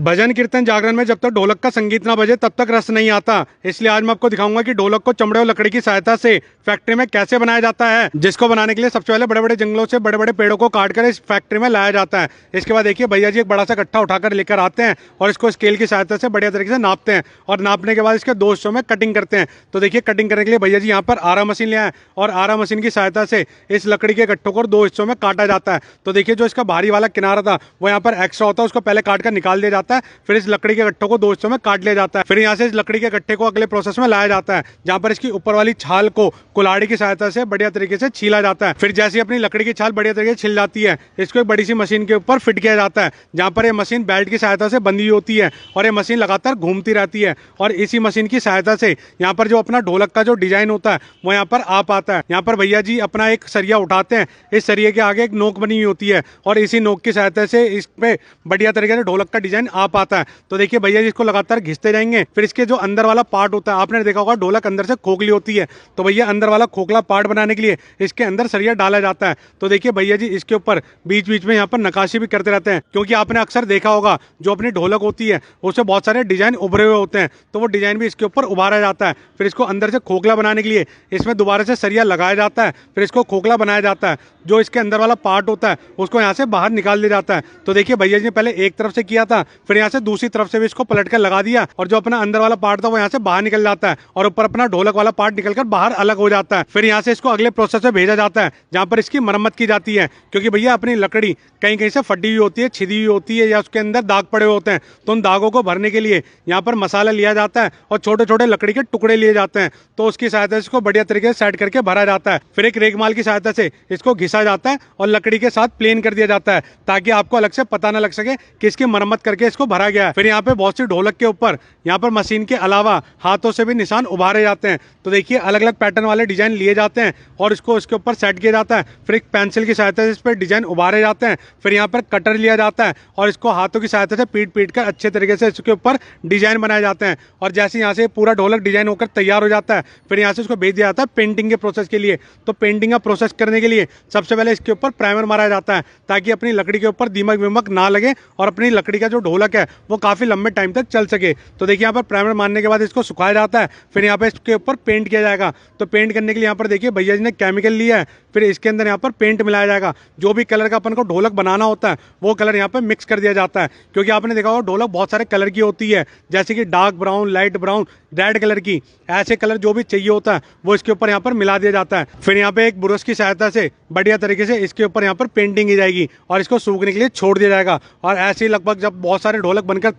भजन कीर्तन जागरण में जब तक ढोलक का संगीत ना बजे तब तक रस नहीं आता। इसलिए आज मैं आपको दिखाऊंगा कि ढोलक को चमड़े और लकड़ी की सहायता से फैक्ट्री में कैसे बनाया जाता है, जिसको बनाने के लिए सबसे पहले बड़े बड़े जंगलों से बड़े बड़े पेड़ों को काट कर इस फैक्ट्री में लाया जाता है। इसके बाद देखिए भैया जी एक बड़ा सा गट्ठा उठाकर लेकर आते हैं और इसको स्केल की सहायता से बढ़िया तरीके से नापते हैं और नापने के बाद इसके दो हिस्सों में कटिंग करते हैं। तो देखिए कटिंग करने के लिए भैया जी यहाँ पर आरा मशीन ले आए और आरा मशीन की सहायता से इस लकड़ी के गट्ठों को दो हिस्सों में काटा जाता है। तो देखिए जो इसका भारी वाला किनारा था वो यहाँ पर एक्स्ट्रा होता है, उसको पहले काट कर निकाल दिया जाता है। फिर इस लकड़ी के गट्ठों को दो हिस्सों में काट लिया जाता है। फिर यहाँ से इस लकड़ी के गट्ठे को अगले प्रोसेस में लाया जाता है, जहाँ पर इसकी ऊपर वाली छाल को कुल्हाड़ी की सहायता से बढ़िया तरीके से छीला जाता है। फिर जैसे अपनी लकड़ी की छाल बढ़िया तरीके से छिल जाती है, इसको एक बड़ी सी मशीन के ऊपर फिट किया जाता है, जहाँ पर ये मशीन बेल्ट की सहायता से बंधी हुई होती है और ये मशीन लगातार घूमती रहती है। और इसी मशीन की सहायता से यहाँ पर जो अपना ढोलक का जो डिजाइन होता है वो यहाँ पर आ पाता है। यहाँ पर भैया जी अपना एक सरिया उठाते हैं, इस सरिये के आगे एक नोक बनी हुई होती है और इसी नोक की सहायता से इस पे बढ़िया तरीके से ढोलक का डिजाइन आ पाता है। तो देखिए भैया जी इसको लगातार घिसते जाएंगे। फिर इसके जो अंदर वाला पार्ट होता है, आपने देखा होगा ढोलक अंदर से खोखली होती है, तो भैया अंदर वाला खोखला पार्ट बनाने के लिए इसके अंदर सरिया डाला जाता है। तो देखिए भैया जी इसके ऊपर बीच बीच में यहाँ पर नकाशी भी करते रहते हैं, क्योंकि आपने अक्सर देखा होगा जो अपनी ढोलक होती है उससे बहुत सारे डिजाइन उभरे हुए होते हैं, तो वो डिजाइन भी इसके ऊपर उभारा जाता है। फिर इसको अंदर से खोखला बनाने के लिए इसमें दोबारा से सरिया लगाया जाता है, फिर इसको खोखला बनाया जाता है। जो इसके अंदर वाला पार्ट होता है उसको यहाँ से बाहर निकाल दिया जाता है। तो देखिए भैया जी ने पहले एक तरफ से किया था, फिर यहाँ से दूसरी तरफ से भी इसको पलट कर लगा दिया और जो अपना अंदर वाला पार्ट था वो यहाँ से बाहर निकल जाता है और ऊपर अपना ढोलक वाला पार्ट निकलकर बाहर अलग हो जाता है। फिर यहाँ से इसको अगले प्रोसेस में भेजा जाता है, जहाँ पर इसकी मरम्मत की जाती है, क्योंकि भैया अपनी लकड़ी कहीं कहीं से फटी हुई होती है, छिदी हुई होती है या उसके अंदर दाग पड़े होते हैं। तो उन दागों को भरने के लिए यहाँ पर मसाला लिया जाता है और छोटे छोटे लकड़ी के टुकड़े लिए जाते हैं, तो उसकी सहायता से इसको बढ़िया तरीके से सेट करके भरा जाता है। फिर एक रेगमाल की सहायता से इसको घिसा जाता है और लकड़ी के साथ प्लेन कर दिया जाता है, ताकि आपको अलग से पता ना लग सके कि इसकी मरम्मत करके इसको भरा गया है। फिर यहाँ पे बहुत सी ढोलक के ऊपर यहाँ पर मशीन के अलावा हाथों से भी निशान उभारे जाते हैं। तो देखिए अलग अलग पैटर्न वाले डिजाइन लिए जाते हैं और इसको इसके ऊपर सेट किया जाता है। फिर एक पेंसिल की सहायता से इस पर डिजाइन उभारे जाते हैं। फिर यहाँ पर कटर लिया जाता है और इसको हाथों की सहायता से पीट पीट कर अच्छे तरीके से इसके ऊपर डिजाइन बनाए जाते हैं। और जैसे यहाँ से पूरा ढोलक डिजाइन होकर तैयार हो जाता है, फिर यहाँ से इसको भेज दिया जाता है पेंटिंग के प्रोसेस के लिए। तो पेंटिंग का प्रोसेस करने के लिए सबसे पहले इसके ऊपर प्राइमर मारा जाता है, ताकि अपनी लकड़ी के ऊपर दीमक वीमक ना लगे और अपनी लकड़ी का जो ढोलक है वो काफी लंबे टाइम तक चल सके। तो देखिए यहाँ पर प्राइमर मारने के बाद इसको सुखाया जाता है, फिर यहाँ पे इसके ऊपर पेंट किया जाएगा। तो पेंट करने के लिए यहाँ पर देखिए भैया जी ने केमिकल लिया है, फिर इसके अंदर यहाँ पर पेंट मिलाया जाएगा। जो भी कलर का अपन को ढोलक बनाना होता है वो कलर यहाँ पर मिक्स कर दिया जाता है, क्योंकि आपने देखा होगा ढोलक बहुत सारे कलर की होती है, जैसे कि dark brown, light brown, red colour की। ऐसे कलर जो भी चाहिए होता है वो इसके ऊपर यहाँ पर मिला दिया जाता है। फिर यहाँ पे एक ब्रश की सहायता से बढ़िया तरीके से इसके ऊपर यहाँ पर पेंटिंग की जाएगी और इसको सूखने के लिए छोड़ दिया जाएगा। और ऐसे ही लगभग जब बहुत सारे ढोलक बनकर